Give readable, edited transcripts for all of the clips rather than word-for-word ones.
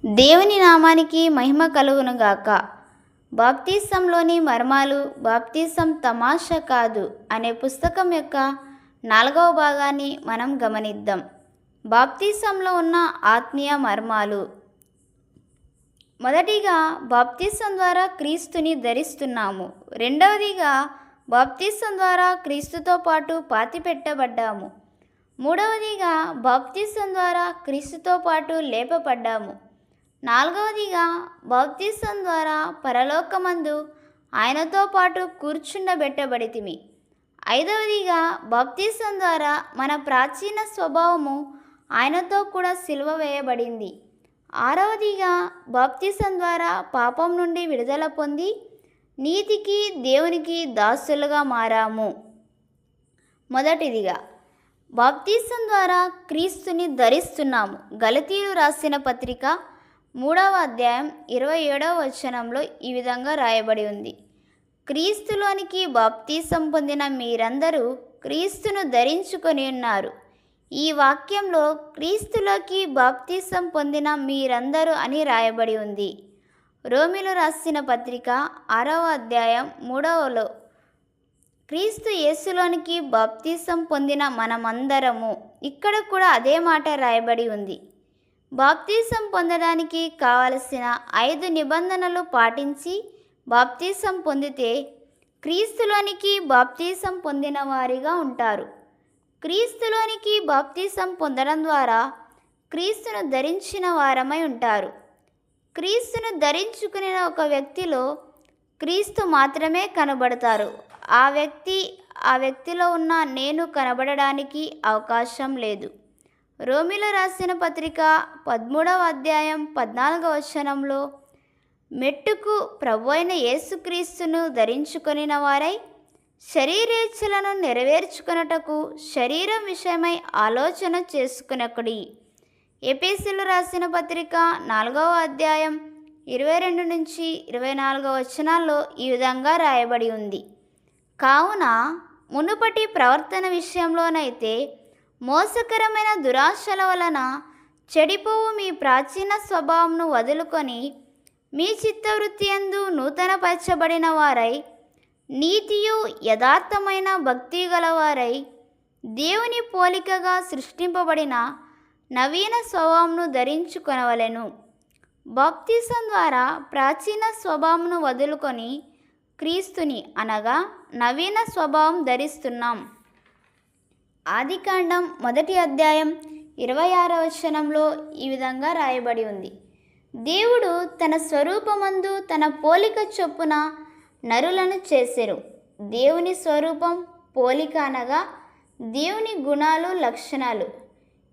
దేవుని నామానికి మహిమ కలుగునుగాక. బాప్తిసంలోని మర్మాలు, బాప్తిసం తమాషా కాదు అనే పుస్తకం యొక్క 4వ భాగాన్ని మనం గమనిద్దాం. బాప్తిసంలో ఉన్న ఆత్మీయ మర్మాలు. మొదటిగా, బాప్తిసం ద్వారా క్రీస్తుని ధరిస్తున్నాము. రెండవదిగా, బాప్తిసం ద్వారా క్రీస్తుతో పాటు పాతిపెట్టబడ్డాము. మూడవదిగా, బాప్తిసం ద్వారా క్రీస్తుతో పాటు లేపబడ్డాము. నాలుగవదిగా, బాప్తిసం ద్వారా పరలోకమందు ఆయనతో పాటు కూర్చుండబెట్టబడితిమి. ఐదవదిగా, బాప్తిసం ద్వారా మన ప్రాచీన స్వభావము ఆయనతో కూడా సిలువ వేయబడింది. ఆరవదిగా, బాప్తిసం ద్వారా పాపం నుండి విడుదల పొంది నీతికి దేవునికి దాసులుగా మారాము. మొదటిదిగా, బాప్తిసం ద్వారా క్రీస్తుని ధరిస్తున్నాము. గలతీయులు రాసిన పత్రిక 3వ అధ్యాయం 27వ వచనంలో ఈ విధంగా రాయబడి ఉంది: క్రీస్తులోనికి బాప్తిసం పొందిన మీరందరూ క్రీస్తును ధరించుకొని ఉన్నారు. ఈ వాక్యంలో క్రీస్తులోకి బాప్తిసం పొందిన మీరందరూ అని రాయబడి ఉంది. రోమీలు రాసిన పత్రిక 6వ అధ్యాయం 3వలో క్రీస్తు యేసులోనికి బాప్తిసం పొందిన మనమందరము. ఇక్కడ కూడా అదే మాట రాయబడి ఉంది. బాప్తిసం పొందడానికి కావలసిన 5 నిబంధనలు పాటించి బాప్తిసం పొందితే క్రీస్తులోనికి బాప్తిసం పొందిన వారిగా ఉంటారు. క్రీస్తులోనికి బాప్తిసం పొందడం ద్వారా క్రీస్తును ధరించిన వారమై ఉంటారు. క్రీస్తును ధరించుకునే ఒక వ్యక్తిలో క్రీస్తు మాత్రమే కనబడతారు. ఆ వ్యక్తిలో ఉన్న నేను కనబడడానికి అవకాశం లేదు. రోమీలు రాసిన పత్రిక 13వ అధ్యాయం 14వ వచనంలో మెట్టుకు ప్రభువైన యేసుక్రీస్తును ధరించుకొనిన వారై శరీరేచ్ఛలను నెరవేర్చుకొనుటకు శరీరం విషయమై ఆలోచన చేసుకొనకుడి. ఎఫెసీయులు రాసిన పత్రిక 4వ అధ్యాయం 22 నుంచి 24వ వచనాల్లో ఈ విధంగా రాయబడి ఉంది: కావున మునుపటి ప్రవర్తన విషయంలోనైతే మోసకరమైన దురాశల వలన చెడిపోవు మీ ప్రాచీన స్వభావంను వదులుకొని మీ చిత్తవృత్తి యందు నూతనపరచబడిన వారై నీతియు యథార్థమైన భక్తి గలవారై దేవుని పోలికగా సృష్టింపబడిన నవీన స్వభావంను ధరించుకొనవలెను. బాప్తిసం ద్వారా ప్రాచీన స్వభావంను వదులుకొని క్రీస్తుని అనగా నవీన స్వభావం ధరిస్తున్నాం. ఆదికాండం 1వ అధ్యాయం 26వ వచనంలో ఈ విధంగా రాయబడి ఉంది: దేవుడు తన స్వరూపమందు తన పోలిక చొప్పున నరులను చేసెను. దేవుని స్వరూపం, పోలిక అనగా దేవుని గుణాలు, లక్షణాలు.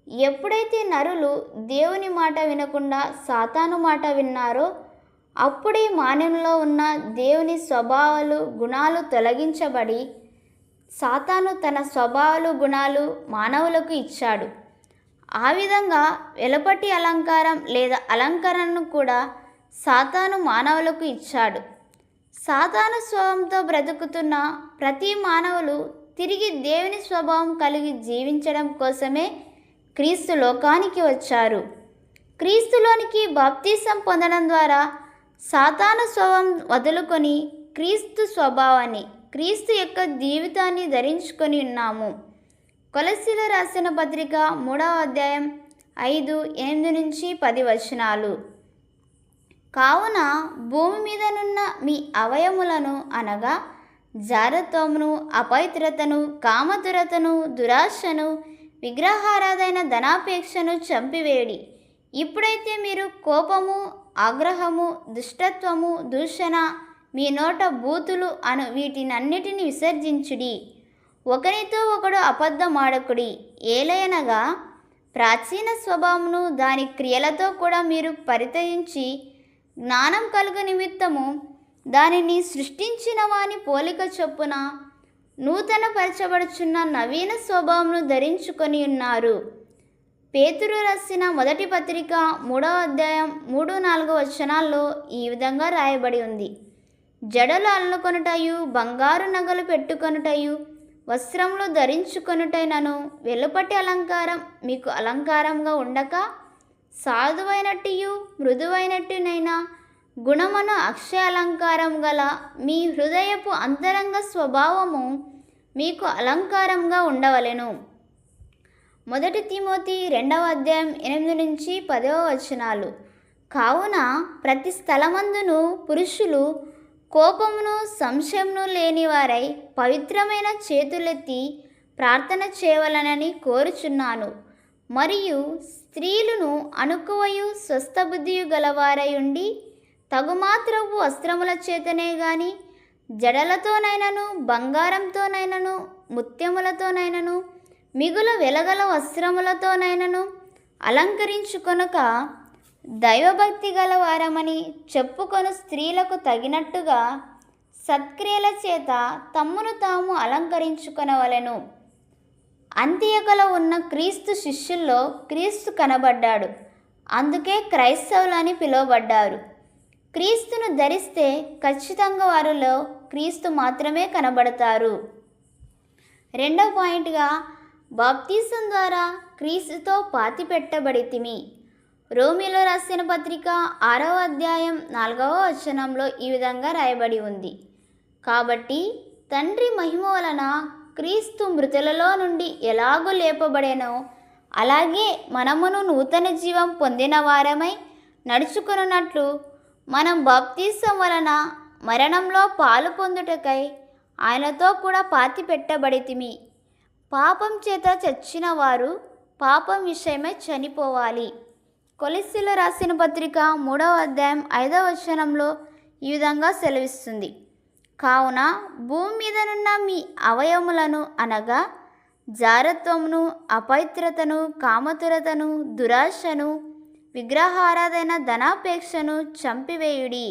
ఎప్పుడైతే నరులు దేవుని మాట వినకుండా సాతాను మాట విన్నారో అప్పుడే మానవులో ఉన్న దేవుని స్వభావాలు, గుణాలు తొలగించబడి సాతాను తన స్వభావాలు, గుణాలు మానవులకు ఇచ్చాడు. ఆ విధంగా వెలుపటి అలంకారం లేదా అలంకరణను కూడా సాతాను మానవులకు ఇచ్చాడు. సాతాను స్వభావంతో బ్రతుకుతున్న ప్రతి మానవులు తిరిగి దేవుని స్వభావం కలిగి జీవించడం కోసమే క్రీస్తు లోకానికి వచ్చారు. క్రీస్తులోనికి బాప్తిసం పొందడం ద్వారా సాతాను స్వభావం వదులుకొని క్రీస్తు స్వభావాన్ని, క్రీస్తు యొక్క జీవితాన్ని ధరించుకొని ఉన్నాము. కొలస్సీలు రాసిన పత్రిక 3వ అధ్యాయం 5, 8 నుంచి 10 వచనాలు: కావున భూమి మీదనున్న మీ అవయములను అనగా జారత్వమును, అపవిత్రతను, కామదురతను, దురాశను, విగ్రహారాధైన ధనాపేక్షను చంపివేడి. ఇప్పుడైతే మీరు కోపము, ఆగ్రహము, దుష్టత్వము, దూషణ, మీ నోట బూతులు అను వీటినన్నిటిని విసర్జించుడి. ఒకరితో ఒకడు అబద్ధమాడకుడి. ఏలయనగా ప్రాచీన స్వభావమును దాని క్రియలతో కూడా మీరు పరిత్యజించి జ్ఞానం కలుగు నిమిత్తము దానిని సృష్టించిన వాని పోలిక చొప్పున నూతన పరచబడుచున్న నవీన స్వభావమును ధరించుకొని ఉన్నారు. పేతురు రాసిన మొదటి పత్రిక 3వ అధ్యాయం 3-4 వచనాల్లో ఈ విధంగా రాయబడి ఉంది: జడలు అల్లుకొనుటయు, బంగారు నగలు పెట్టుకొనుటయు, వస్త్రములు ధరించుకొనుటైనను వెలుపటి అలంకారం మీకు అలంకారంగా ఉండక సాధువైనట్టియు మృదువైనట్టునైన గుణమును అక్షయాలంకారం గల మీ హృదయపు అంతరంగ స్వభావము మీకు అలంకారంగా ఉండవలెను. 1 తిమోతి 2వ అధ్యాయం 8-10 కావున ప్రతి స్థలమందును పురుషులు కోపమును సంశయమును లేనివారై పవిత్రమైన చేతులెత్తి ప్రార్థన చేయవలనని కోరుచున్నాను. మరియు స్త్రీలను అనుకువయు స్వస్థబుద్ధియు గలవారై ఉండి తగుమాత్రపు వస్త్రముల చేతనే గాని జడలతోనైనను బంగారంతోనైనను ముత్యములతోనైనను మిగుల వెలగల వస్త్రములతోనైనను అలంకరించుకొనక దైవభక్తి గల వారమని చెప్పుకొను స్త్రీలకు తగినట్టుగా సత్క్రియల చేత తమ్మును తాము అలంకరించుకొనవలెను. అంత్యకలో ఉన్న క్రీస్తు శిష్యుల్లో క్రీస్తు కనబడ్డాడు, అందుకే క్రైస్తవులని పిలువబడ్డారు. క్రీస్తును ధరిస్తే ఖచ్చితంగా వారిలో క్రీస్తు మాత్రమే కనబడతారు. 2వ పాయింట్గా బాప్తీసం ద్వారా క్రీస్తుతో పాతిపెట్టబడితిమి. రోమీలో రాసిన పత్రిక 6వ అధ్యాయం 4వ ఈ విధంగా రాయబడి ఉంది. కాబట్టి తండ్రి మహిమ వలన క్రీస్తు మృతులలో నుండి ఎలాగూ లేపబడేనో అలాగే మనమును నూతన జీవం పొందిన వారమై నడుచుకున్నట్లు మనం బాప్తీసం వలన మరణంలో పాలు పొందుటకై ఆయనతో కూడా పాతి పెట్టబడితిమి. పాపం చేత చచ్చిన వారు పాపం విషయమై చనిపోవాలి. కొలస్సీలో రాసిన పత్రిక 3వ అధ్యాయం 5వ ఈ విధంగా సెలవిస్తుంది. కావున భూమి మీదనున్న మీ అవయములను అనగా జారత్వమును, అపవిత్రతను, కామతురతను, దురాశను, విగ్రహారాధన, ధనాపేక్షను చంపివేయుడి.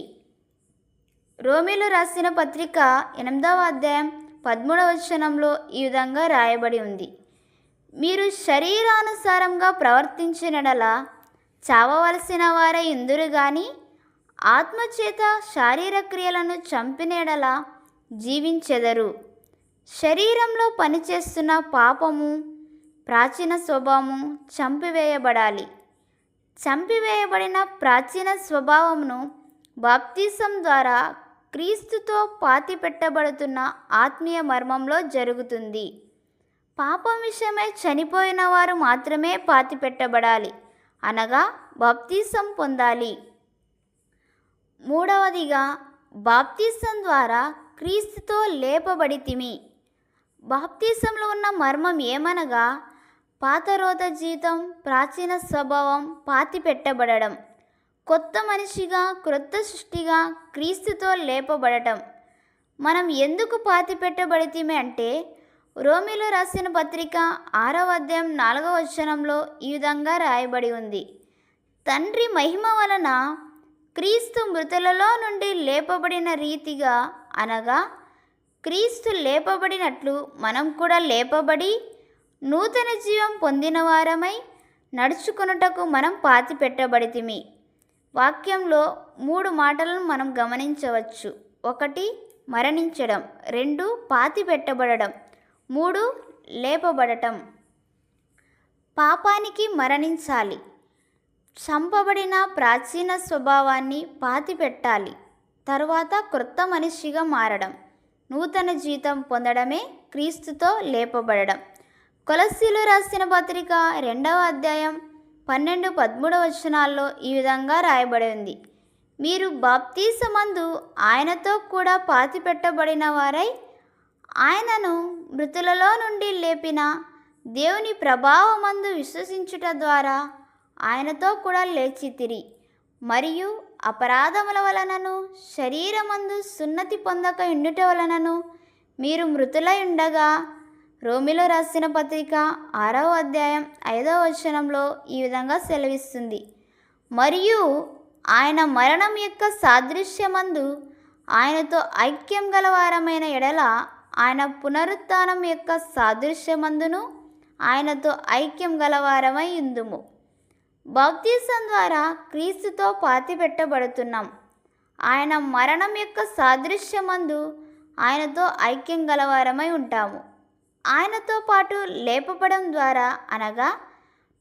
రోమీలు రాసిన పత్రిక 8వ అధ్యాయం 13వ ఈ విధంగా రాయబడి ఉంది. మీరు శరీరానుసారంగా ప్రవర్తించినడలా చావవలసిన వారే ఇందురు గాని ఆత్మచేత శారీర క్రియలను చంపినడలా జీవించెదరు. శరీరంలో పనిచేస్తున్న పాపము, ప్రాచీన స్వభావము చంపివేయబడాలి. చంపివేయబడిన ప్రాచీన స్వభావమును బాప్తీసం ద్వారా క్రీస్తుతో పాతి పెట్టబడుతున్న ఆత్మీయ మర్మంలో జరుగుతుంది. పాపం విషయమై చనిపోయిన వారు మాత్రమే పాతి పెట్టబడాలి, అనగా బాప్తీసం పొందాలి. 3వదిగా బాప్తీసం ద్వారా క్రీస్తుతో లేపబడితిమి. బాప్తీసంలో ఉన్న మర్మం ఏమనగా పాతరోత జీవితం, ప్రాచీన స్వభావం పాతి పెట్టబడడం, కొత్త మనిషిగా క్రొత్త సృష్టిగా క్రీస్తుతో లేపబడటం. మనం ఎందుకు పాతి పెట్టబడితిమి అంటే రోమీలో రాసిన పత్రిక 6వ అధ్యాయం 4వ ఈ విధంగా రాయబడి ఉంది. తండ్రి మహిమ వలన క్రీస్తు మృతులలో నుండి లేపబడిన రీతిగా, అనగా క్రీస్తు లేపబడినట్లు మనం కూడా లేపబడి నూతన జీవం పొందిన వారమై నడుచుకొనుటకు మనం పాతి పెట్టబడితిమి. వాక్యంలో 3 మాటలను మనం గమనించవచ్చు. 1 మరణించడం, 2 పాతి పెట్టబడడం, 3 లేపబడటం. పాపానికి మరణించాలి, చంపబడిన ప్రాచీన స్వభావాన్ని పాతి పెట్టాలి, తరువాత క్రొత్త మనిషిగా మారడం, నూతన జీవితం పొందడమే క్రీస్తుతో లేపబడడం. కొలస్సీలు రాసిన పత్రిక 2వ అధ్యాయం 12-13 ఈ విధంగా రాయబడి ఉంది. మీరు బాప్తీసమందు ఆయనతో కూడా పాతి పెట్టబడిన వారై ఆయనను మృతులలో నుండి లేపిన దేవుని ప్రభావమందు విశ్వసించుట ద్వారా ఆయనతో కూడా లేచితిరి. మరియు అపరాధముల వలనను శరీరమందు సున్నతి పొందక ఉండుట వలనను మీరు మృతులై ఉండగా, రోమీలో రాసిన పత్రిక 6వ అధ్యాయం 5వ ఈ విధంగా సెలవిస్తుంది. మరియు ఆయన మరణం యొక్క సాదృశ్యమందు ఆయనతో ఐక్యం గలవారమైన ఎడల ఆయన పునరుత్థానం యొక్క సాదృశ్యమందును ఆయనతో ఐక్యం గలవారమై ఉందుము. బాప్తీసం ద్వారా క్రీస్తుతో పాతి పెట్టబడుతున్నాం. ఆయన మరణం యొక్క సాదృశ్యమందు ఆయనతో ఐక్యం గలవారమై ఉంటాము. ఆయనతో పాటు లేపబడం ద్వారా, అనగా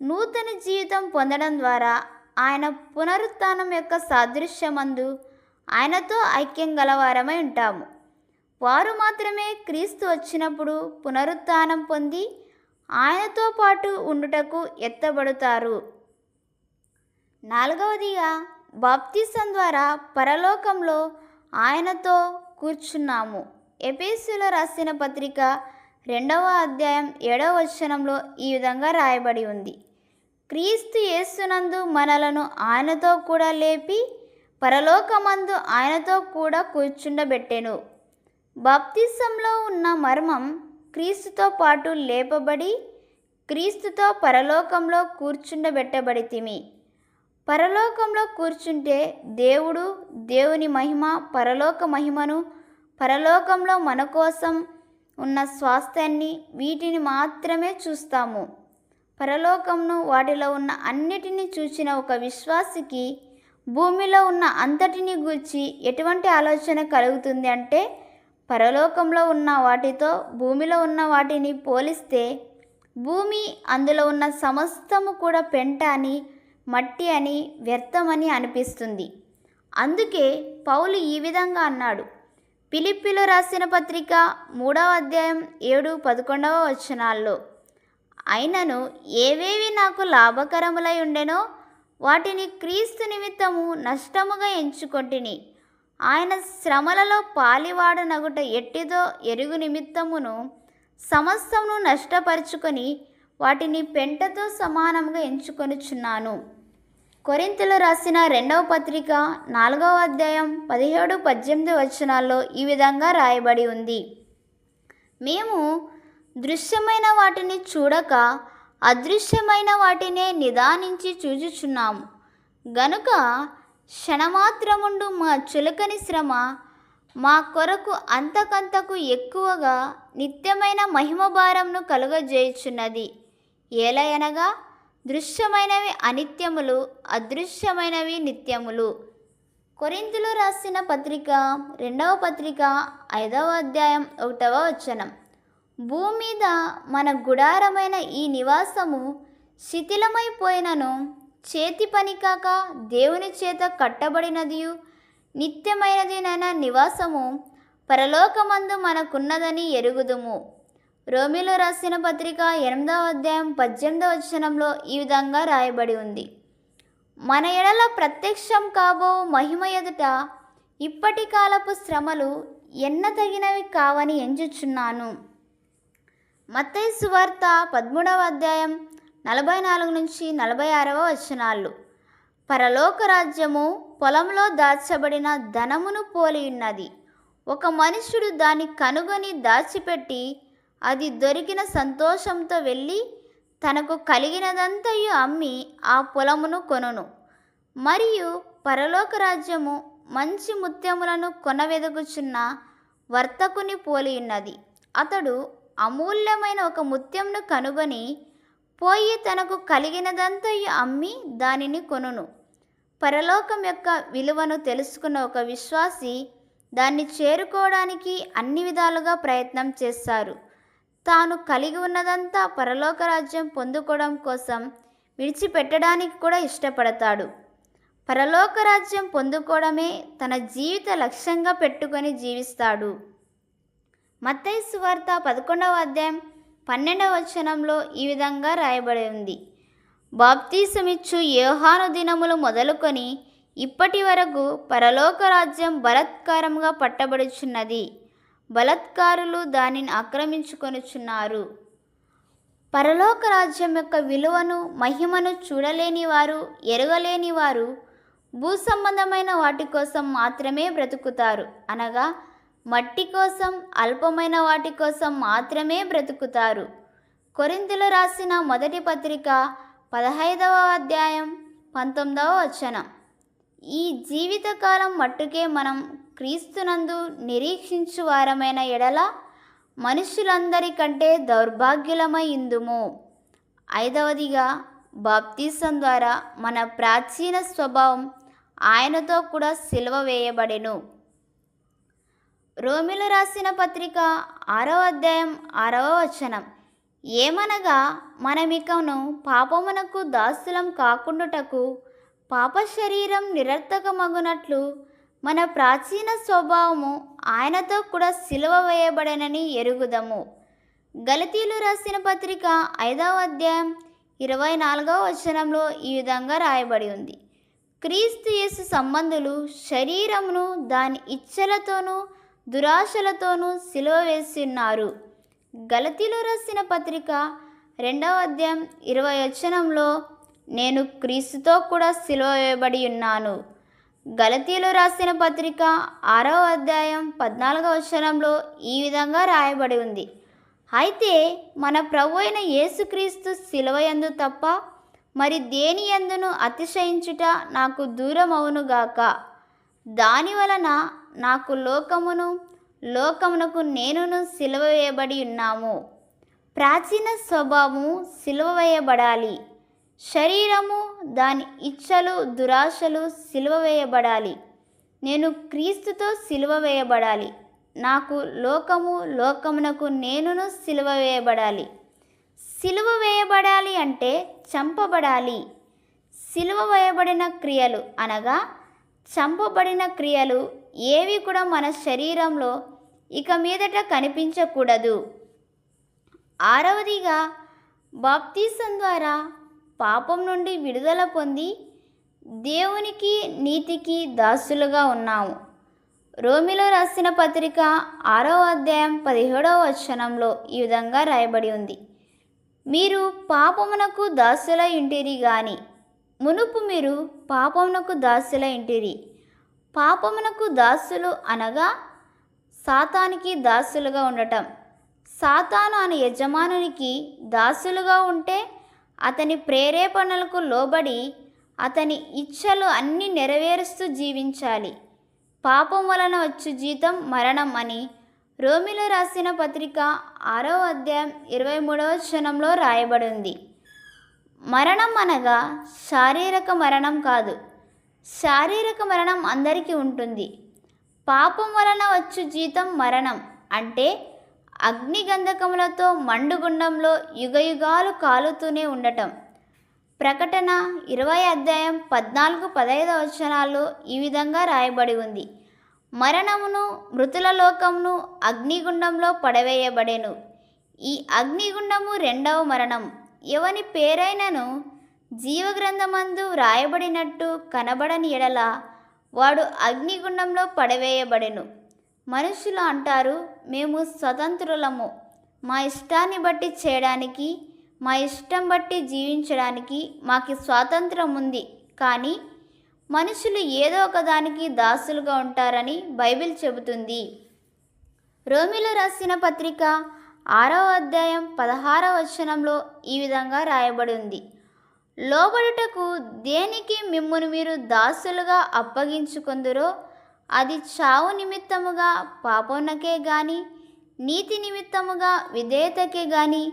నూతన జీవితం పొందడం ద్వారా ఆయన పునరుత్థానం యొక్క సాదృశ్యమందు ఆయనతో ఐక్యం గలవారమై ఉంటాము. వారు మాత్రమే క్రీస్తు వచ్చినప్పుడు పునరుత్థానం పొంది ఆయనతో పాటు ఉండుటకు ఎత్తబడుతారు. 4వదిగా బాప్తిసం ద్వారా పరలోకంలో ఆయనతో కూర్చున్నాము. ఎఫెసీయులకు రాసిన పత్రిక 2వ అధ్యాయం 7వ వచనంలో ఈ విధంగా రాయబడి ఉంది. క్రీస్తు యేసునందు మనలను ఆయనతో కూడా లేపి పరలోకమందు ఆయనతో కూడా కూర్చుండబెట్టెను. బాప్తిసంలో ఉన్న మర్మం క్రీస్తుతో పాటు లేపబడి క్రీస్తుతో పరలోకంలో కూర్చుండబెట్టబడితిమి. పరలోకంలో కూర్చుంటే దేవుని మహిమ, పరలోక మహిమను, పరలోకంలో మన కోసం ఉన్న స్వాస్థ్యాన్ని, వీటిని మాత్రమే చూస్తాము. పరలోకంను, వాటిలో ఉన్న అన్నిటినీ చూచిన ఒక విశ్వాసికి భూమిలో ఉన్న అంతటిని గూర్చి ఎటువంటి ఆలోచన కలుగుతుంది అంటే, పరలోకంలో ఉన్న వాటితో భూమిలో ఉన్న వాటిని పోలిస్తే భూమి, అందులో ఉన్న సమస్తము కూడా పెంట అని, మట్టి అని, వ్యర్థమని అనిపిస్తుంది. అందుకే పౌలు ఈ విధంగా అన్నాడు. ఫిలిప్పీయులకు రాసిన పత్రిక 3వ అధ్యాయం 7-11వ వచనాల్లో, అయినను ఏవేవి నాకు లాభకరములై ఉండెనో వాటిని క్రీస్తు నిమిత్తము నష్టముగా ఎంచుకొంటిని. ఆయన శ్రమలలో పాలివాడనగుట ఎట్టిదో ఎరుగు నిమిత్తమును సమస్తమును నష్టపరుచుకొని వాటిని పెంటతో సమానంగా ఎంచుకొనుచున్నాను. కొరింథీయులకు రాసిన 2వ పత్రిక 4వ అధ్యాయం 17-18 వచనాల్లో ఈ విధంగా రాయబడి ఉంది. మేము దృశ్యమైన వాటిని చూడక అదృశ్యమైన వాటినే నిదానించి చూచుచున్నాము. గనుక క్షణమాత్రముండు మా చులకని శ్రమ మా కొరకు అంతకంతకు ఎక్కువగా నిత్యమైన మహిమ భారంను కలుగజేయుచున్నది. ఏలయనగా దృశ్యమైనవి అనిత్యములు, అదృశ్యమైనవి నిత్యములు. కొరింథీయులకు రాసిన పత్రిక 2వ పత్రిక 5వ అధ్యాయం 1వ వచనం, భూమి మీద మన గుడారమైన ఈ నివాసము శిథిలమైపోయినను చేతి పని కాక దేవుని చేత కట్టబడినదియు నిత్యమైనదినైన నివాసము పరలోకమందు మనకున్నదని ఎరుగుదుము. రోమీయులకు రాసిన పత్రిక 8వ అధ్యాయం 18వ వచనంలో ఈ విధంగా రాయబడి ఉంది. మన ఎడల ప్రత్యక్షం కాబో మహిమ ఎదుట ఇప్పటి కాలపు శ్రమలు ఎన్నతగినవి కావని ఎంచుచున్నాను. మత్తయి సువార్త 13వ అధ్యాయం 44-46వ వచనాలు, పరలోక రాజ్యము పొలంలో దాచబడిన ధనమును పోలి ఉన్నది. ఒక మనుష్యుడు దాన్ని కనుగొని దాచిపెట్టి అది దొరికిన సంతోషంతో వెళ్ళి తనకు కలిగినదంతయు అమ్మి ఆ పొలమును కొనును. మరియు పరలోక రాజ్యము మంచి ముత్యములను కొనవెదకుచున్న వర్తకుని పోలి ఉన్నది. అతడు అమూల్యమైన ఒక ముత్యంను కనుగొని పోయి తనకు కలిగినదంతయు అమ్మి దానిని కొనును. పరలోకం యొక్క విలువను తెలుసుకున్న ఒక విశ్వాసి దాన్ని చేరుకోవడానికి అన్ని విధాలుగా ప్రయత్నం చేస్తారు. తాను కలిగి ఉన్నదంతా పరలోక రాజ్యం పొందుకోవడం కోసం విడిచిపెట్టడానికి కూడా ఇష్టపడతాడు. పరలోక రాజ్యం పొందుకోవడమే తన జీవిత లక్ష్యంగా పెట్టుకొని జీవిస్తాడు. మత్తయి సువార్త 11వ అధ్యాయం 12వ వచనంలో ఈ విధంగా రాయబడి ఉంది. బాప్తీసమిచ్చు యోహాను దినములు మొదలుకొని ఇప్పటి వరకు పరలోక రాజ్యం బలాత్కారంగా పట్టబడుచున్నది, బలాత్కారులు దానిని ఆక్రమించుకొనుచున్నారు. పరలోక రాజ్యం యొక్క విలువను, మహిమను చూడలేని వారు, ఎరగలేని వారు భూ సంబంధమైన వాటి కోసం మాత్రమే బ్రతుకుతారు. అనగా మట్టి కోసం, అల్పమైన వాటి కోసం మాత్రమే బ్రతుకుతారు. కొరింథీయులకు రాసిన మొదటి పత్రిక 15వ అధ్యాయం 19వ వచనం, ఈ జీవితకాలం మట్టుకే మనం క్రీస్తునందు నిరీక్షించు వారమైన ఎడల మనుషులందరికంటే దౌర్భాగ్యులమై ఇందుము. 5వదిగా బాప్తిసం ద్వారా మన ప్రాచీన స్వభావం ఆయనతో కూడా సిలువ వేయబడెను. రోమీయులకు రాసిన పత్రిక 6వ అధ్యాయం 6వ వచనం, ఏమనగా మనమికను పాపమునకు దాసులం కాకుండుటకు పాప శరీరం నిరర్థకమగునట్లు మన ప్రాచీన స్వభావము ఆయనతో కూడా సిలువ వేయబడనని ఎరుగుదము. గలతీలు రాసిన పత్రిక 5వ అధ్యాయం 24వ వచనంలో ఈ విధంగా రాయబడి ఉంది. క్రీస్తు యేసు సంబంధులు శరీరమును దాని ఇచ్చలతోనూ దురాశలతోనూ సిలువ వేస్తున్నారు. గలతీలు రాసిన పత్రిక 2వ అధ్యాయం 20వ వచనంలో నేను క్రీస్తుతో కూడా సిలువ వేయబడి ఉన్నాను. గలతీలు రాసిన పత్రిక 6వ అధ్యాయం 14వ వచనంలో ఈ విధంగా రాయబడి ఉంది. అయితే మన ప్రభు అయిన యేసుక్రీస్తు సిలువయందు తప్ప మరి దేని యందును అతిశయించుట నాకు దూరమవునుగాక. దాని వలన నాకు లోకమునకు నేనును సిలువ వేయబడి ఉన్నాము. ప్రాచీన స్వభావము సిలువ వేయబడాలి. శరీరము దాని ఇచ్చలు దురాశలు సిలువ వేయబడాలి. నేను క్రీస్తుతో సిలువ వేయబడాలి. నాకు లోకమునకు నేనును సిలువ వేయబడాలి. సిలువ వేయబడాలి అంటే చంపబడాలి. సిలువ వేయబడిన క్రియలు అనగా చంపబడిన క్రియలు ఏవి కూడా మన శరీరంలో ఇక మీదట కనిపించకూడదు. 6వదిగా బాప్తీసం ద్వారా పాపం నుండి విడుదల పొంది దేవునికి నీతికి దాసులుగా ఉన్నాము. రోమిలో రాసిన పత్రిక 6వ అధ్యాయం 17వ వచనంలో ఈ విధంగా రాయబడి ఉంది. మీరు పాపమునకు దాసులై ఉంటిరి గాని మునుపు మీరు పాపమునకు దాసులై ఉంటిరి. పాపమునకు దాసులు అనగా సాతానికి దాసులుగా ఉండటం. సాతాను అనే యజమానునికి దాసులుగా ఉంటే అతని ప్రేరేపణలకు లోబడి అతని ఇచ్చలు అన్నీ నెరవేరుస్తూ జీవించాలి. పాపం వలన వచ్చు జీతం మరణం అని రోమిలో రాసిన పత్రిక 6వ అధ్యాయం 23వ వచనంలో రాయబడి ఉంది. మరణం అనగా శారీరక మరణం కాదు. శారీరక మరణం అందరికీ ఉంటుంది. పాపం వలన వచ్చు జీతం మరణం అంటే అగ్నిగంధకములతో మండుగుండంలో యుగయుగాలు కాలుతూనే ఉండటం. ప్రకటన 20వ అధ్యాయం 14-15 వచనాల్లో ఈ విధంగా రాయబడి ఉంది. మరణమును మృతుల లోకమును అగ్నిగుండంలో పడవేయబడెను. ఈ అగ్నిగుండము 2వ మరణం. ఎవని పేరైనను జీవగ్రంథమందు వ్రాయబడినట్టు కనబడని ఎడల వాడు అగ్నిగుండంలో పడవేయబడెను. మనుషులు అంటారు, మేము స్వతంత్రులము, మా ఇష్టాన్ని బట్టి చేయడానికి, మా ఇష్టం బట్టి జీవించడానికి మాకు స్వాతంత్రం ఉంది. కానీ మనుషులు ఏదో ఒకదానికి దాసులుగా ఉంటారని బైబిల్ చెబుతుంది. రోమిలో రాసిన పత్రిక 6వ అధ్యాయం 16వ వచనంలో ఈ విధంగా రాయబడి ఉంది. లోబడుటకు దేనికి మిమ్మును మీరు దాసులుగా అప్పగించుకొందురో అది చావు నిమిత్తముగా పాపమునకే గాని నీతి నిమిత్తముగా విధేయతకే గాని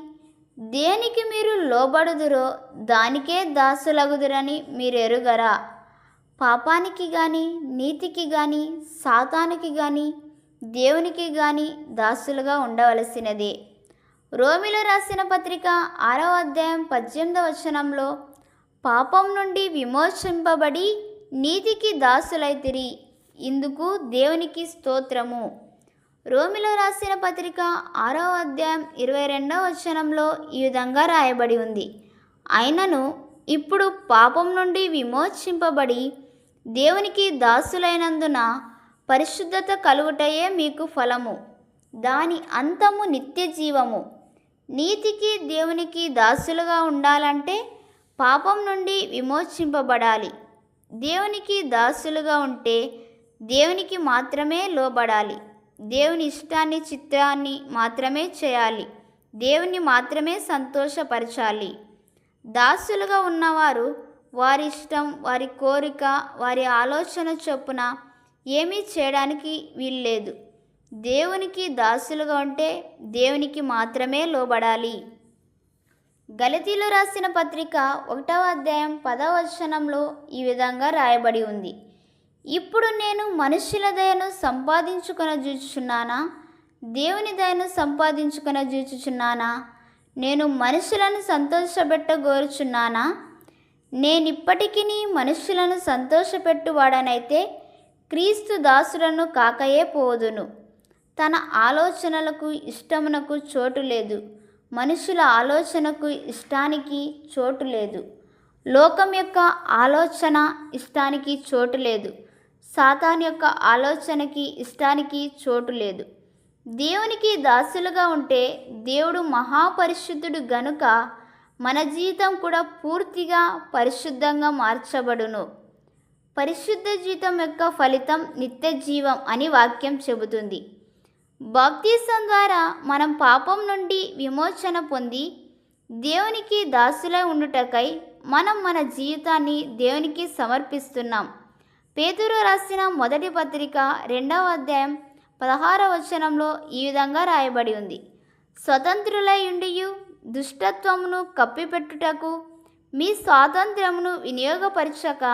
దేనికి మీరు లోబడుదురో దానికే దాసులగుదురని మీరు ఎరుగరా. పాపానికి గాని నీతికి గాని సాతానికి గాని దేవునికి గాని దాసులుగా ఉండవలసినదే. రోమిలో రాసిన పత్రిక 6వ అధ్యాయం 18వ వచనంలో పాపం నుండి విమోచింపబడి నీతికి దాసులైతిరి, ఇందుకు దేవునికి స్తోత్రము. రోమిలో రాసిన పత్రిక 6వ అధ్యాయం 22వ వచనంలో ఈ విధంగా రాయబడి ఉంది. అయినను ఇప్పుడు పాపం నుండి విమోచింపబడి దేవునికి దాసులైనందున పరిశుద్ధత కలుగుటయే మీకు ఫలము, దాని అంతము నిత్య జీవము. నీతికి దేవునికి దాసులుగా ఉండాలంటే పాపం నుండి విమోచింపబడాలి. దేవునికి దాసులుగా ఉంటే దేవునికి మాత్రమే లోబడాలి. దేవుని ఇష్టాన్ని చిత్తాన్ని మాత్రమే చేయాలి. దేవుని మాత్రమే సంతోషపరచాలి. దాసులుగా ఉన్నవారు వారి ఇష్టం, వారి కోరిక, వారి ఆలోచన చొప్పున ఏమీ చేయడానికి వీల్లేదు. దేవునికి దాసులుగా ఉంటే దేవునికి మాత్రమే లోబడాలి. గలతీలు రాసిన పత్రిక 1వ అధ్యాయం 10వ వచనంలో ఈ విధంగా రాయబడి ఉంది. ఇప్పుడు నేను మనుష్యుల దయను సంపాదించుకొనజూచుచున్నానా, దేవుని దయను సంపాదించుకొనజూచుచున్నానా? నేను మనుషులను సంతోషపెట్టగోరుచున్నానా? నేనిప్పటికీ మనుష్యులను సంతోషపెట్టువాడనైతే క్రీస్తు దాసులను కాకయే పోదును. తన ఆలోచనలకు ఇష్టమునకు చోటు లేదు. మనుషుల ఆలోచనకు ఇష్టానికి చోటు లేదు. లోకం యొక్క ఆలోచన ఇష్టానికి చోటు లేదు. సాతాను యొక్క ఆలోచనకి ఇష్టానికి చోటు లేదు. దేవునికి దాసులుగా ఉంటే దేవుడు మహాపరిశుద్ధుడు గనుక మన జీవితం కూడా పూర్తిగా పరిశుద్ధంగా మార్చబడును. పరిశుద్ధ జీవితం యొక్క ఫలితం నిత్య జీవం అని వాక్యం చెబుతుంది. బాప్తిసం ద్వారా మనం పాపం నుండి విమోచన పొంది దేవునికి దాసులై ఉండుటకై మనం మన జీవితాన్ని దేవునికి సమర్పిస్తున్నాం. పేతురు రాసిన మొదటి పత్రిక 2వ అధ్యాయం 16వ వచనంలో ఈ విధంగా రాయబడి ఉంది. స్వతంత్రులై ఉండియు దుష్టత్వమును కప్పిపెట్టుటకు మీ స్వాతంత్ర్యమును వినియోగపరచక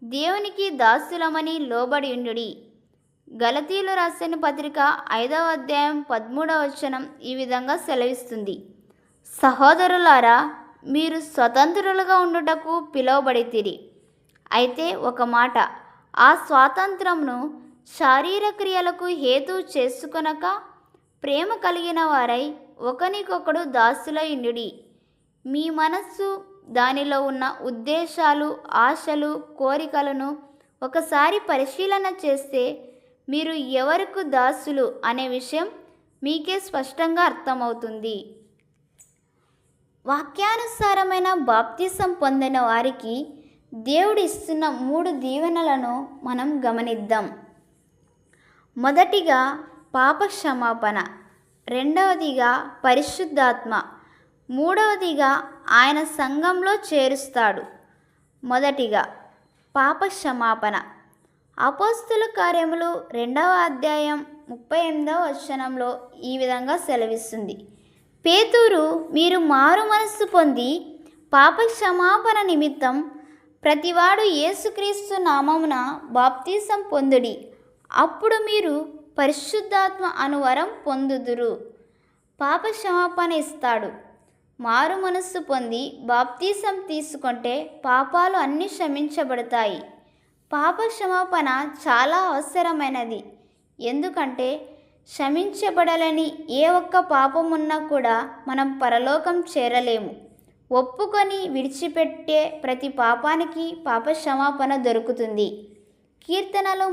దేవునికి దాసులమని లోబడి ఉండుడి. గలతీయులు రాసిన పత్రిక 5వ అధ్యాయం 13వ వచనం ఈ విధంగా సెలవిస్తుంది. సహోదరులారా, మీరు స్వతంత్రులుగా ఉండుటకు పిలువబడితిరి. అయితే ఒక మాట, ఆ స్వాతంత్రమును శారీర క్రియలకు హేతువు చేసుకొనక ప్రేమ కలిగిన వారై ఒకనికొకడు దాసులై ఉండుడి. మీ మనస్సు దానిలో ఉన్న ఉద్దేశాలు, ఆశలు, కోరికలను ఒకసారి పరిశీలన చేస్తే మీరు ఎవరికి దాసులు అనే విషయం మీకే స్పష్టంగా అర్థమవుతుంది. వాక్యానుసారమైన బాప్తిసం పొందిన వారికి దేవుడు ఇస్తున్న 3 దీవెనలను మనం గమనిద్దాం. మొదటిగా పాప క్షమాపణ, రెండవదిగా పరిశుద్ధాత్మ, మూడవదిగా ఆయన సంఘంలో చేరుస్తాడు. మొదటిగా పాప క్షమాపణ. అపోస్తుల కార్యములు 2వ అధ్యాయం 38వ వచనంలో ఈ విధంగా సెలవిస్తుంది. పేతురు, మీరు మారు మనస్సు పొంది పాప క్షమాపణ నిమిత్తం ప్రతివాడు యేసుక్రీస్తు నామమున బాప్తిసం పొందుడి, అప్పుడు మీరు పరిశుద్ధాత్మ అనువరం పొందుదురు. పాప క్షమాపణ ఇస్తాడు. మారు మనస్సు పొంది బాప్తిసం తీసుకుంటే పాపాలు అన్నీ క్షమించబడతాయి. పాప క్షమాపణ చాలా అవసరమైనది. ఎందుకంటే క్షమించబడలేని ఏ ఒక్క పాపం ఉన్నా కూడా మనం పరలోకం చేరలేము. ఒప్పుకొని విడిచిపెట్టే ప్రతి పాపానికి పాప క్షమాపణ దొరుకుతుంది. కీర్తనలు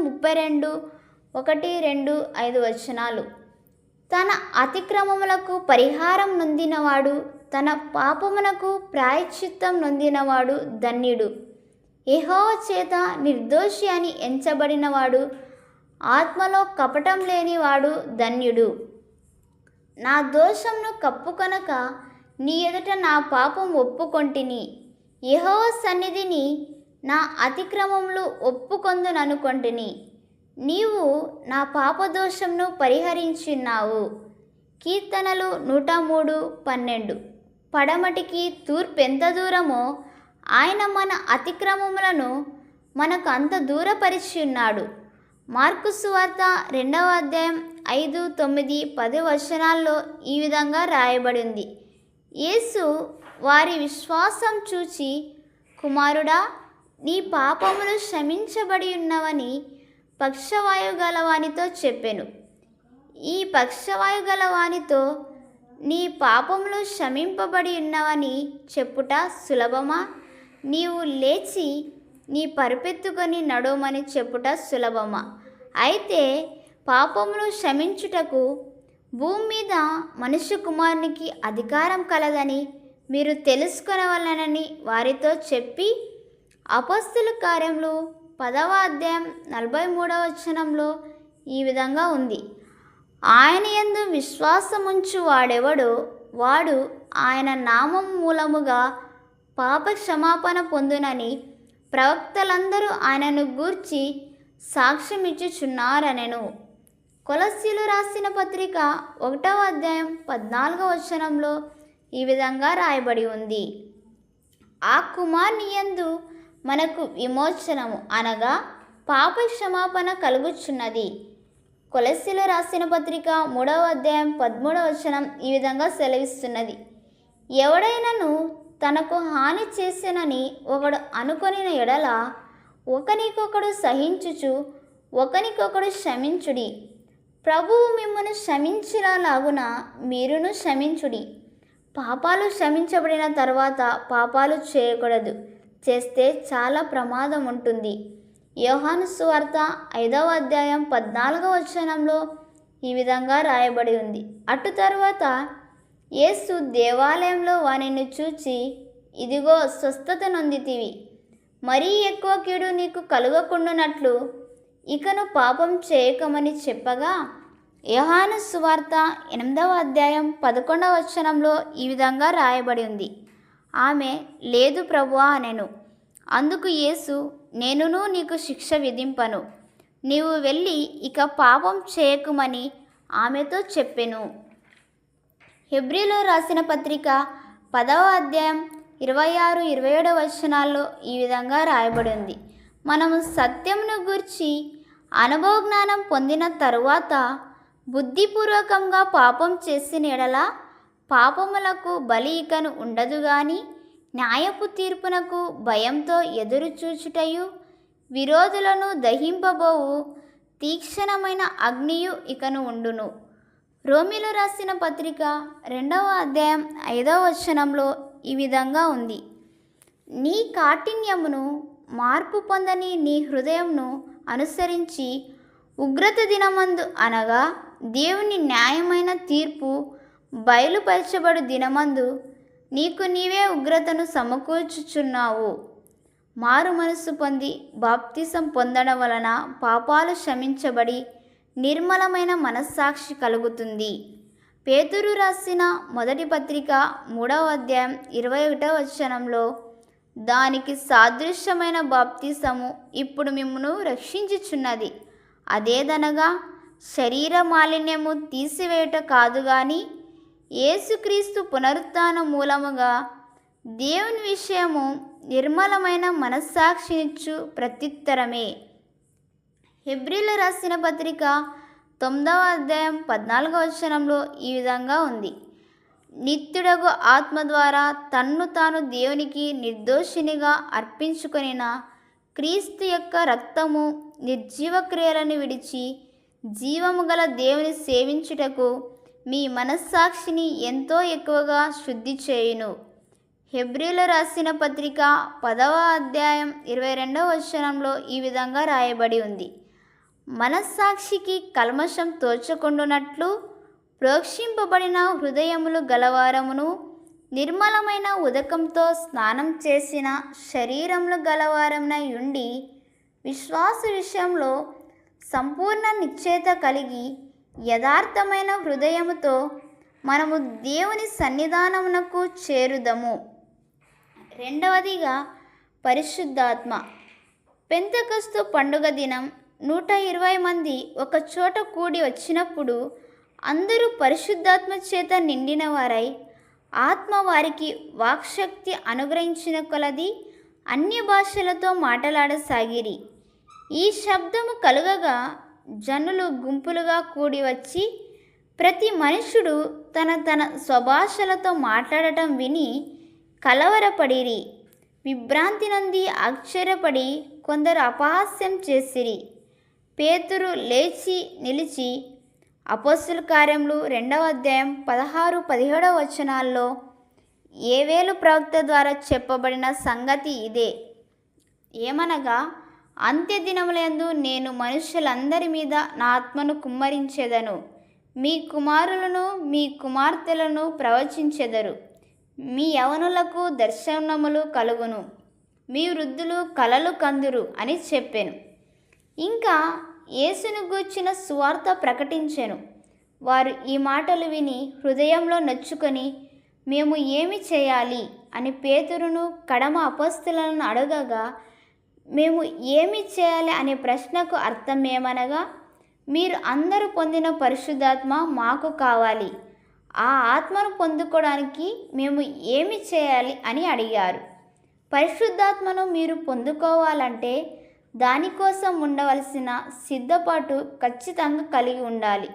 32:1-2-5 వచనాలు. తన అతిక్రమములకు పరిహారం నొందినవాడు, తన పాపమునకు ప్రాయశ్చిత్తం నొందినవాడు ధన్యుడు. యెహోవా చేత నిర్దోషి అని ఎంచబడినవాడు, ఆత్మలో కపటం లేనివాడు ధన్యుడు. నా దోషంను కప్పుకొనక నీ ఎదుట నా పాపం ఒప్పుకొంటిని. యెహోవా సన్నిధిని నా అతిక్రమములు ఒప్పుకొందుననుకొంటిని. నీవు నా పాపదోషంను పరిహరించున్నావు. కీర్తనలు 103:12. పడమటికి తూర్పెంత దూరమో ఆయన మన అతిక్రమములను మనకు అంత దూరపరిచి ఉన్నాడు. మార్కు సువార్త 2వ అధ్యాయం 5, 9, 10 వచనాల్లో ఈ విధంగా రాయబడింది. యేసు వారి విశ్వాసం చూచి, కుమారుడా, నీ పాపములు క్షమించబడి ఉన్నవని పక్షవాయు గలవానితో చెప్పెను. ఈ పక్షవాయు గలవానితో నీ పాపములు క్షమింపబడి ఉన్నవని చెప్పుట సులభమా? నీవు లేచి నీ పరుపెత్తుకొని నడవమని చెప్పుట సులభమా? అయితే పాపములు క్షమించుటకు భూమి మీద మనుష్య కుమారునికి అధికారం కలదని మీరు తెలుసుకొనవలెనని వారితో చెప్పి, అపోస్తల కార్యములు 10వ అధ్యాయం 43వ వచనంలో ఈ విధంగా ఉంది. ఆయన యందు విశ్వాసముంచు వాడెవడో వాడు ఆయన నామం మూలముగా పాప క్షమాపణ పొందునని ప్రవక్తలందరూ ఆయనను గూర్చి సాక్ష్యమిచ్చుచున్నారనెను. కొలస్సీలు రాసిన పత్రిక 1వ అధ్యాయం 14వ వచనంలో ఈ విధంగా రాయబడి ఉంది. ఆ కుమారుని యందు మనకు విమోచనము అనగా పాప క్షమాపణ కలుగుచున్నది. కొలస్సీలు రాసిన పత్రిక 3వ అధ్యాయం 13వ వచనం ఈ విధంగా సెలవిస్తున్నది. ఎవడైనను తనకు హాని చేసెనని ఒకడు అనుకొనిన ఎడల ఒకనికొకడు సహించుచు ఒకనికొకడు క్షమించుడి. ప్రభువు మిమ్మను క్షమించినలాగున మీరును క్షమించుడి. పాపాలు క్షమించబడిన తర్వాత పాపాలు చేయకూడదు. చేస్తే చాలా ప్రమాదం ఉంటుంది. యోహాను సువార్త 5వ అధ్యాయం 14వ వచనంలో ఈ విధంగా రాయబడి ఉంది. అటు తరువాత యేసు దేవాలయంలో వానిని చూచి, ఇదిగో స్వస్థత నొందితివి, మరీ ఎక్కువ కీడు నీకు కలుగకుండునట్లు ఇకను పాపం చేయకమని చెప్పగా, యోహాను సువార్త 8వ అధ్యాయం 11వ వచనంలో ఈ విధంగా రాయబడి ఉంది. ఆమె, లేదు ప్రభువా అనెను. అందుకు యేసు, నేనును నీకు శిక్ష విధింపను, నీవు వెళ్ళి ఇక పాపం చేయకుమని ఆమెతో చెప్పెను. హెబ్రీలో రాసిన పత్రిక 10వ అధ్యాయం 26-27 వచనాల్లో ఈ విధంగా రాయబడి ఉంది. మనము సత్యమును గూర్చి అనుభవ జ్ఞానం పొందిన తరువాత బుద్ధిపూర్వకంగా పాపం చేసిన ఎడల పాపములకు బలి ఇకను ఉండదు గాని న్యాయపు తీర్పునకు భయంతో ఎదురు చూచుటయు విరోధులను దహింపబోవు తీక్షణమైన అగ్నియు ఇకను ఉండును. రోమీలో రాసిన పత్రిక 2వ అధ్యాయం 5వ వచనంలో ఈ విధంగా ఉంది. నీ కాఠిన్యమును మార్పు పొందని నీ హృదయంను అనుసరించి ఉగ్రత దినమందు అనగా దేవుని న్యాయమైన తీర్పు బయలుపరచబడు దినమందు నీకు నీవే ఉగ్రతను సమకూర్చుచున్నావు. మారు మనసు పొంది బాప్తిసం పొందడం వలన పాపాలు క్షమించబడి నిర్మలమైన మనస్సాక్షి కలుగుతుంది. పేతురు రాసిన మొదటి పత్రిక 3వ అధ్యాయం 21వ వచనంలో, దానికి సాదృశ్యమైన బాప్తిసము ఇప్పుడు మిమ్మును రక్షించుచున్నది. అదేదనగా శరీర మాలిన్యము తీసివేయుట కాదు గాని యేసుక్రీస్తు పునరుత్థాన మూలముగా దేవుని విషయము నిర్మలమైన మనస్సాక్షినిచ్చు ప్రత్యుత్తరమే. హెబ్రీలో రాసిన పత్రిక 9వ అధ్యాయం 14వ వచనంలో ఈ విధంగా ఉంది. నిత్యుడగు ఆత్మ ద్వారా తన్ను తాను దేవునికి నిర్దోషినిగా అర్పించుకొనిన క్రీస్తు యొక్క రక్తము నిర్జీవ క్రియలను విడిచి జీవము గల దేవుని సేవించుటకు మీ మనస్సాక్షిని ఎంతో ఎక్కువగా శుద్ధి చేయును. హెబ్రీలో రాసిన పత్రిక 10వ అధ్యాయం 22వ వచనంలో ఈ విధంగా రాయబడి ఉంది. మనస్సాక్షికి కల్మషం తోచకుండునట్లు ప్రోక్షింపబడిన హృదయములు గలవారమును నిర్మలమైన ఉదకంతో స్నానం చేసిన శరీరములు గలవారమునై ఉండి విశ్వాస విషయంలో సంపూర్ణ నిశ్చయత కలిగి యథార్థమైన హృదయముతో మనము దేవుని సన్నిధానమునకు చేరుదము. రెండవదిగా పరిశుద్ధాత్మ. పెంతెకొస్తు పండుగ దినం 120 మంది ఒక చోట కూడి వచ్చినప్పుడు అందరూ పరిశుద్ధాత్మ చేత నిండిన వారై ఆత్మ వారికి వాక్శక్తి అనుగ్రహించిన కొలది అన్య భాషలతో మాట్లాడసాగిరి. ఈ శబ్దము కలుగగా జనులు గుంపులుగా కూడి వచ్చి ప్రతి మనుషుడు తన తన స్వభాషలతో మాట్లాడటం విని కలవరపడిరి. విభ్రాంతి నంది ఆశ్చర్యపడి కొందరు అపహాస్యం చేసిరి. పేతురు లేచి నిలిచి అపోస్తల కార్యములు 2వ అధ్యాయం 16-17 వచనాల్లో యోవేలు ప్రవక్త ద్వారా చెప్పబడిన సంగతి ఇదే. ఏమనగా, అంత్యదినములందు నేను మనుషులందరి మీద నా ఆత్మను కుమ్మరించెదను. మీ కుమారులను మీ కుమార్తెలను ప్రవచించెదరు. మీ యవనులకు దర్శనములు కలుగును. మీ వృద్ధులు కలలు కందురు అని చెప్పెను. ఇంకా యేసును గూర్చిన సువార్త ప్రకటించెను. వారు ఈ మాటలు విని హృదయంలో నొచ్చుకొని, మేము ఏమి చేయాలి అని పేతురును కడమ అపోస్తలులను అడగగా, మేము ఏమి చేయాలి అనే ప్రశ్నకు అర్థం ఏమనగా, మీరు అందరూ పొందిన పరిశుద్ధాత్మ మాకు కావాలి, ఆ ఆత్మను పొందుకోవడానికి మేము ఏమి చేయాలి అని అడిగారు. పరిశుద్ధాత్మను మీరు పొందుకోవాలంటే దానికోసం ఉండవలసిన సిద్ధపాటు ఖచ్చితంగా కలిగి ఉండాలి.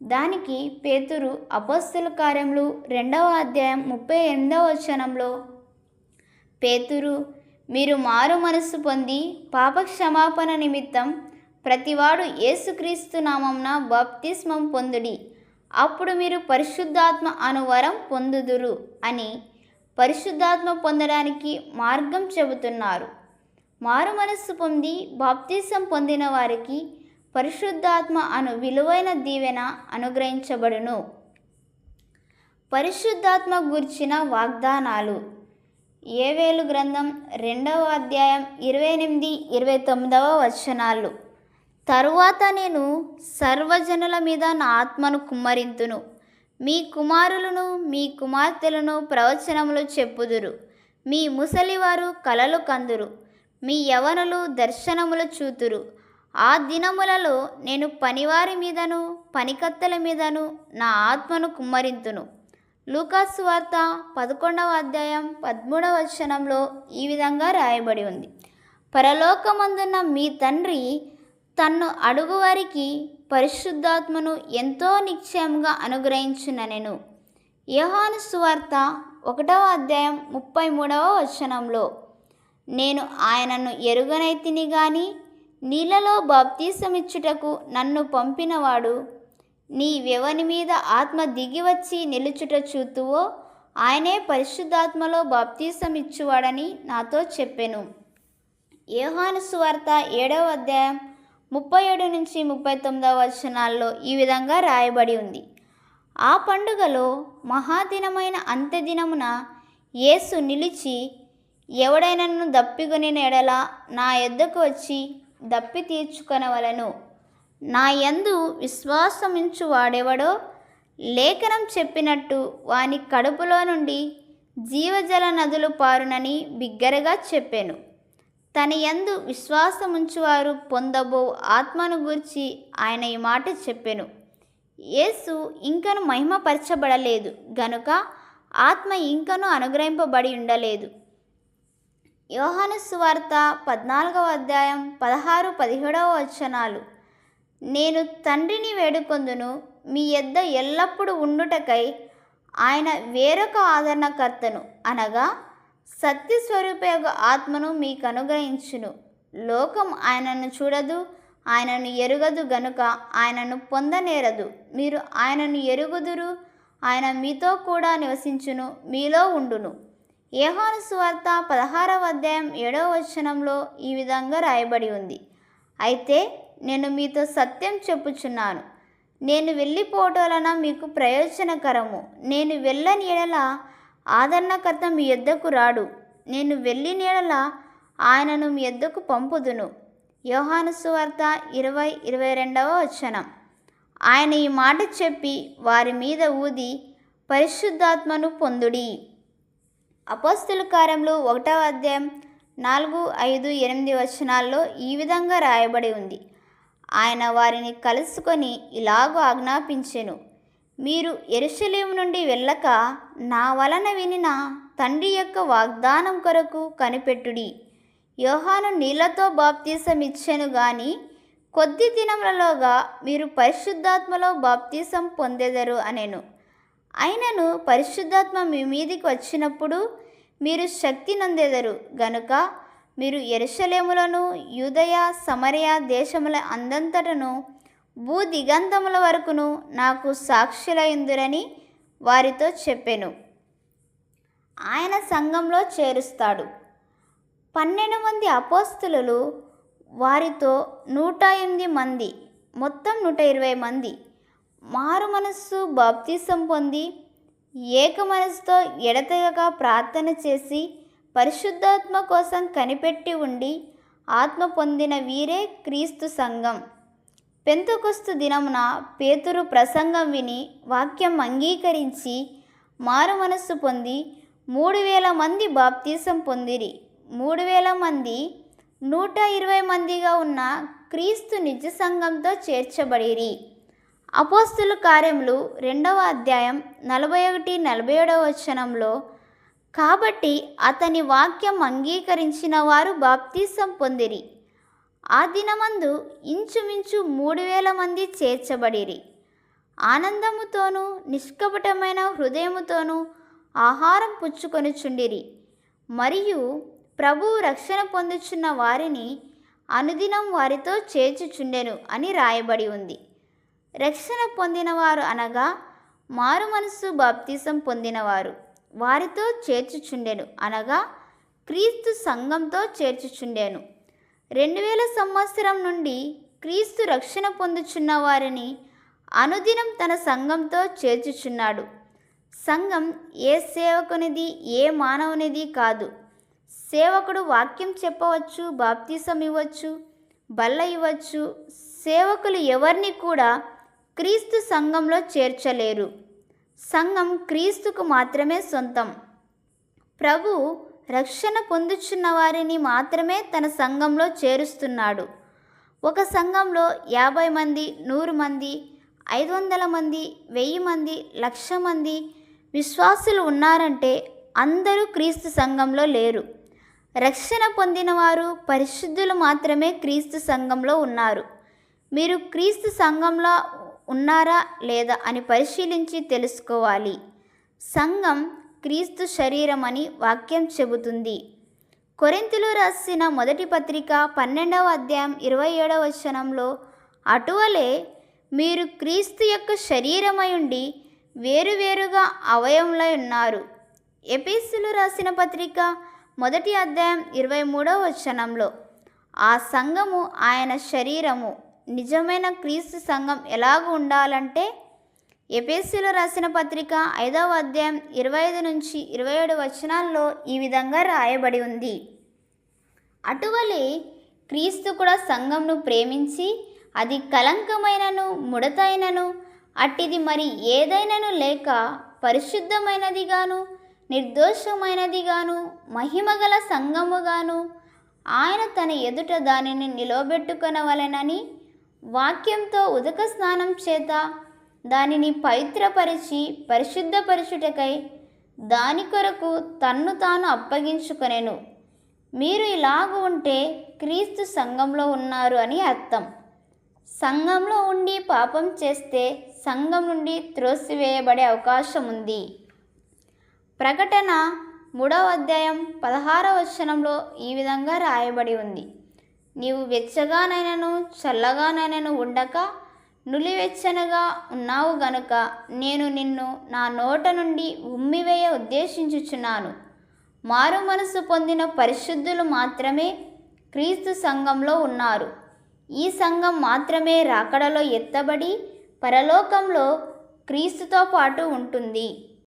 దానికి పేతురు అపోస్తల కార్యములు 2వ అధ్యాయం 38వ వచనంలో పేతురు, మీరు మారు మనస్సు పొంది పాపక్షమాపణ నిమిత్తం ప్రతివాడు యేసుక్రీస్తు నామంన బాప్తిస్మం పొందుడి, అప్పుడు మీరు పరిశుద్ధాత్మ అనువరం పొందుదురు అని పరిశుద్ధాత్మ పొందడానికి మార్గం చెబుతున్నారు. మారు మనస్సు పొంది బాప్తిసం పొందిన వారికి పరిశుద్ధాత్మ అను విలువైన దీవెన అనుగ్రహించబడును. పరిశుద్ధాత్మ గూర్చిన వాగ్దానాలు. యోవేలు గ్రంథం 2వ అధ్యాయం 28-29 వచనాలు. తరువాత నేను సర్వజనుల మీద నా ఆత్మను కుమ్మరింతును. మీ కుమారులను మీ కుమార్తెలను ప్రవచనములు చెప్పుదురు. మీ ముసలివారు కలలు కందురు. మీ యవనులు దర్శనములు చూతురు. ఆ దినములలో నేను పనివారి మీదను పనికత్తెల మీదను నా ఆత్మను కుమ్మరింతును. లూకాసు వార్త 11వ అధ్యాయం 13వ వచనంలో ఈ విధంగా రాయబడి ఉంది. పరలోకమందున్న మీ తండ్రి తన్ను అడుగువారికి పరిశుద్ధాత్మను ఎంతో నిశ్చయంగా అనుగ్రహించుననెను. యోహాను సువార్త 1వ అధ్యాయం 33వ వచనంలో, నేను ఆయనను ఎరుగనైతిని గాని నీళ్ళలో బాప్తీసమిచ్చుటకు నన్ను పంపినవాడు నీవెవని మీద ఆత్మ దిగివచ్చి నిలుచుట చూతువో ఆయనే పరిశుద్ధాత్మలో బాప్తీసమిచ్చువాడని నాతో చెప్పెను. యోహాను సువార్త 7వ అధ్యాయం 37-39 వచనాల్లో ఈ విధంగా రాయబడి ఉంది. ఆ పండుగలో మహాదినమైన అంత్యదినమున యేసు నిలిచి, ఎవడైనను దప్పికొనిన ఎడల నా యొద్దకు వచ్చి దప్పి తీర్చుకొనవలెను. నా యందు విశ్వాసముంచు వాడెవడో లేఖనం చెప్పినట్టు వాని కడుపులో నుండి జీవజల నదులు పారునని బిగ్గరగా చెప్పెను. తన యందు విశ్వాసముంచువారు పొందబో ఆత్మను గూర్చి ఆయన ఈ మాట చెప్పెను. యేసు ఇంకను మహిమపరచబడలేదు గనుక ఆత్మ ఇంకను అనుగ్రహింపబడి ఉండలేదు. యోహాను సువార్త 14వ అధ్యాయం 16-17 వచనాలు. నేను తండ్రిని వేడుకొందును, మీ యొద్ద ఎల్లప్పుడూ ఉండుటకై ఆయన వేరొక ఆదరణకర్తను అనగా సత్యస్వరూపయోగ ఆత్మను మీకు అనుగ్రహించును. లోకం ఆయనను చూడదు, ఆయనను ఎరుగదు గనుక ఆయనను పొందనేరదు. మీరు ఆయనను ఎరుగుదురు, ఆయన మీతో కూడా నివసించును, మీలో ఉండును. యోహాను సువార్త 16వ అధ్యాయం 7వ వచనంలో ఈ విధంగా రాయబడి ఉంది. అయితే నేను మీతో సత్యం చెప్పుచున్నాను, నేను వెళ్ళిపోవటం వలన మీకు ప్రయోజనకరము. నేను వెళ్ళని ఎడల ఆదరణకర్త మీ యొద్దకు రాడు, నేను వెళ్ళిన ఎడల ఆయనను మీ యొద్దకు పంపుదును. యోహాను సువార్త 20-22 వచనం. ఆయన ఈ మాట చెప్పి వారి మీద ఊది పరిశుద్ధాత్మను పొందుడి. అపోస్తలుల కార్యములు 1వ అధ్యాయం 4, 5, 8 వచనాల్లో ఈ విధంగా రాయబడి ఉంది. ఆయన వారిని కలుసుకొని ఇలాగూ ఆజ్ఞాపించెను, మీరు యెరూషలేము నుండి వెళ్ళక నా వలన వినిన తండ్రి యొక్క వాగ్దానం కొరకు కనిపెట్టుడి. యోహాను నీళ్లతో బాప్తీసం ఇచ్చెను గాని కొద్ది దినములలోగా మీరు పరిశుద్ధాత్మలో బాప్తీసం పొందెదరు అనెను. అయినను పరిశుద్ధాత్మ మీ మీదికి వచ్చినప్పుడు మీరు శక్తి నొందెదరు గనుక మీరు యెరూషలేములోను యూదయ సమరయ దేశముల అందంతటను భూదిగంతముల వరకును నాకు సాక్షులయుందురని వారితో చెప్పెను. ఆయన సంఘంలో చేరుస్తాడు. 12 మంది అపోస్తలులు, వారితో 108 మంది, మొత్తం 120 మంది మారు మనస్సు బాప్తీసం పొంది ఏక మనస్సుతో ఎడతెగక ప్రార్థన చేసి పరిశుద్ధాత్మ కోసం కనిపెట్టి ఉండి ఆత్మ పొందిన వీరే క్రీస్తు సంఘం. పెంతెకొస్తు దినమున పేతురు ప్రసంగం విని వాక్యం అంగీకరించి మారు మనస్సు పొంది 3000 మంది బాప్తీసం పొందిరి. 3000 మంది 120 మందిగా ఉన్న క్రీస్తు నిజ సంఘంతో చేర్చబడిరి. అపోస్తలుల కార్యములు 2వ అధ్యాయం 41-47 వచనంలో, కాబట్టి అతని వాక్యం అంగీకరించిన వారు బాప్తీసం పొందిరి. ఆ దినమందు ఇంచుమించు 3000 మంది చేర్చబడిరి. ఆనందముతోనూ నిష్కపటమైన హృదయముతోనూ ఆహారం పుచ్చుకొనుచుండిరి. మరియు ప్రభువు రక్షణ పొందుచున్న వారిని అనుదినం వారితో చేర్చుచుండెను అని రాయబడి ఉంది. రక్షణ పొందినవారు అనగా మారు మనస్సు బాప్తిసం పొందినవారు, వారితో చేర్చుచుండెను అనగా క్రీస్తు సంఘంతో చేర్చుచుండెను. 2000 సంవత్సరం నుండి క్రీస్తు రక్షణ పొందుచున్న వారిని అనుదినం తన సంఘంతో చేర్చుచున్నాడు. సంఘం ఏ సేవకునిది, ఏ మానవునిది కాదు. సేవకుడు వాక్యం చెప్పవచ్చు, బాప్తిసం ఇవ్వచ్చు, బల్ల ఇవ్వచ్చు. సేవకులు ఎవరిని కూడా క్రీస్తు సంఘంలో చేర్చలేరు. సంఘం క్రీస్తుకు మాత్రమే సొంతం. ప్రభు రక్షణ పొందుచున్న వారిని మాత్రమే తన సంఘంలో చేరుస్తున్నాడు. ఒక సంఘంలో 50 మంది, 100 మంది, 500 మంది, 1000 మంది, 1,00,000 మంది విశ్వాసులు ఉన్నారంటే అందరూ క్రీస్తు సంఘంలో లేరు. రక్షణ పొందినవారు, పరిశుద్ధులు మాత్రమే క్రీస్తు సంఘంలో ఉన్నారు. మీరు క్రీస్తు సంఘంలో ఉన్నారా లేదా అని పరిశీలించి తెలుసుకోవాలి. సంఘం క్రీస్తు శరీరం అని వాక్యం చెబుతుంది. కొరింథీయులకు రాసిన మొదటి పత్రిక 12వ అధ్యాయం 27వ వచనంలో, అటువలే మీరు క్రీస్తు యొక్క శరీరమై ఉండి వేరువేరుగా అవయములై ఉన్నారు. ఎఫెసీయులకు రాసిన పత్రిక 1వ అధ్యాయం 23వ వచనంలో, ఆ సంఘము ఆయన శరీరము. నిజమైన క్రీస్తు సంఘం ఎలాగ ఉండాలంటే ఎఫెసీయులకు రాసిన పత్రిక 5వ అధ్యాయం 25 నుంచి 27 వచనాల్లో ఈ విధంగా రాయబడి ఉంది. అటువలే క్రీస్తు కూడా సంఘంను ప్రేమించి అది కలంకమైనను ముడతైనను అట్టిది మరి ఏదైనను లేక పరిశుద్ధమైనదిగాను నిర్దోషమైనదిగాను మహిమగల సంఘముగాను ఆయన తన ఎదుట దానిని నిలవబెట్టుకొనవలెనని వాక్యంతో ఉదక స్నానం చేత దానిని పవిత్రపరిచి పరిశుద్ధపరచుటకై దాని కొరకు తన్ను తాను అప్పగించుకొనెను. మీరు ఇలాగ ఉంటే క్రీస్తు సంఘంలో ఉన్నారు అని అర్థం. సంఘంలో ఉండి పాపం చేస్తే సంఘం నుండి త్రోసివేయబడే అవకాశం ఉంది. ప్రకటన 3వ అధ్యాయం 16వ వచనంలో ఈ విధంగా రాయబడి ఉంది. నీవు వెచ్చగానైనను చల్లగానైనను ఉండక నులివెచ్చనగా ఉన్నావు గనుక నేను నిన్ను నా నోట నుండి ఉమ్మివేయ ఉద్దేశించుచున్నాను. మారు మనసు పొందిన పరిశుద్ధులు మాత్రమే క్రీస్తు సంఘంలో ఉన్నారు. ఈ సంఘం మాత్రమే రాకడలో ఎత్తబడి పరలోకంలో క్రీస్తుతో పాటు ఉంటుంది.